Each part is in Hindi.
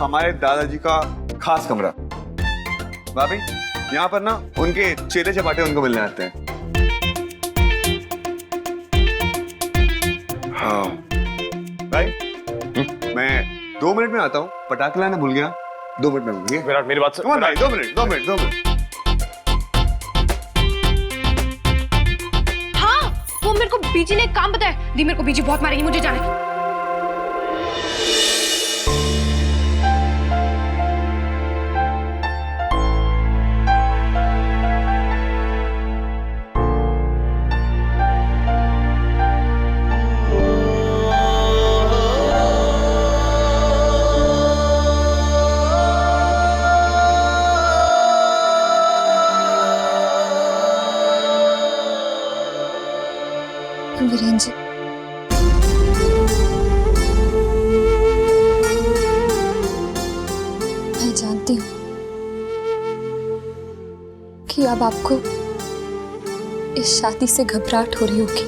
हमारे दादाजी का खास कमरा। भाभी यहाँ पर ना उनके चेले चपाटे उनको मिलने आते हैं। हाँ भाई मैं 2 मिनट में आता हूँ, पटाखे लाना भूल गया। 2 मिनट में भूल गया। विराट मेरी बात सुन। भाई 2 मिनट 2 मिनट 2 मिनट। हाँ वो मेरे को बीजी ने एक काम बताया। दी मेरे को बीजी बहुत मारेगी, मुझे जाना है। वीरेन जी, मैं जानती हूँ कि अब आपको इस शादी से घबराहट हो रही होगी,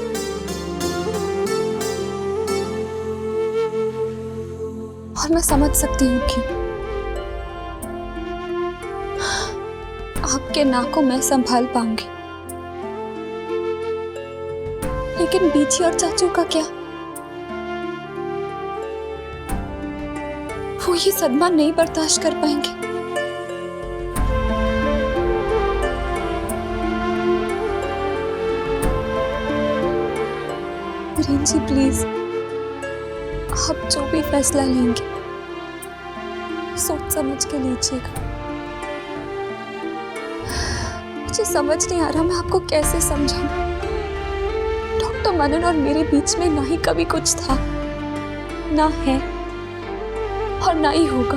और मैं समझ सकती हूँ कि आपके ना को मैं संभाल पाऊंगी, लेकिन बीजी और चाचू का क्या? वो ये सदमा नहीं बर्दाश्त कर पाएंगे। वीरेन जी प्लीज, आप जो भी फैसला लेंगे सोच समझ के लीजिएगा। मुझे समझ नहीं आ रहा मैं आपको कैसे समझाऊं। डॉक्टर मनन और मेरे बीच में ना ही कभी कुछ था, ना है और ना ही होगा।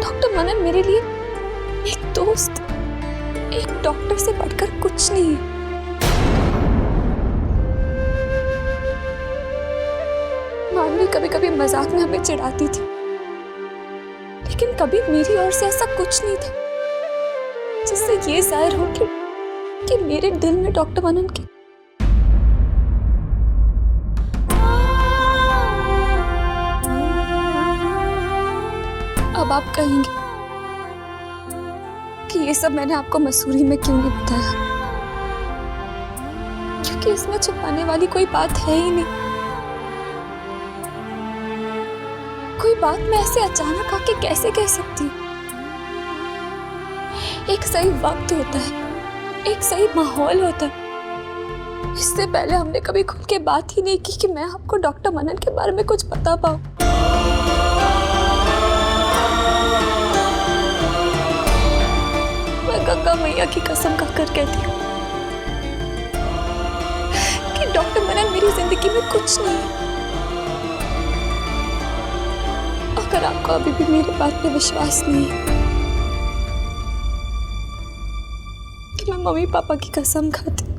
डॉक्टर मनन मेरे लिए एक दोस्त, एक डॉक्टर से बढ़कर कुछ नहीं है। मानवी कभी कभी मजाक में हमें चिढ़ाती थी, लेकिन कभी मेरी ओर से ऐसा कुछ नहीं था जिससे ये जाहिर हो कि मेरे दिल में डॉक्टर मनन की अब आप कहेंगे कि ये सब मैंने आपको मसूरी में क्यों नहीं बताया, क्योंकि इसमें छुपाने वाली कोई बात है ही नहीं। कोई बात मैं ऐसे अचानक आके कैसे कह सकती हूँ? एक सही वक्त होता है, एक सही माहौल होता है। इससे पहले हमने कभी खुल के बात ही नहीं की कि मैं आपको डॉक्टर मनन के बारे में कुछ बता पाऊं। मैं गंगा मैया की कसम खाकर कहती हूँ कि डॉक्टर मनन मेरी जिंदगी में कुछ नहीं है। अगर आपको अभी भी मेरी बात पे विश्वास नहीं है, मैं मम्मी पापा की कसम खाती हूँ।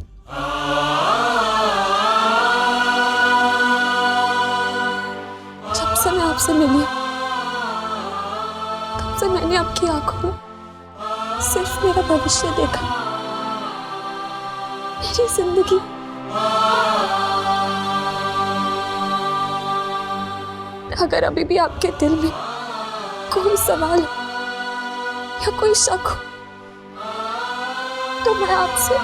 जब से मैं आपसे मिली तब से मैंने आपकी आंखों में सिर्फ मेरा भविष्य देखा, मेरी जिंदगी। अगर अभी भी आपके दिल में कोई सवाल या कोई शक हो तो मैं आपसे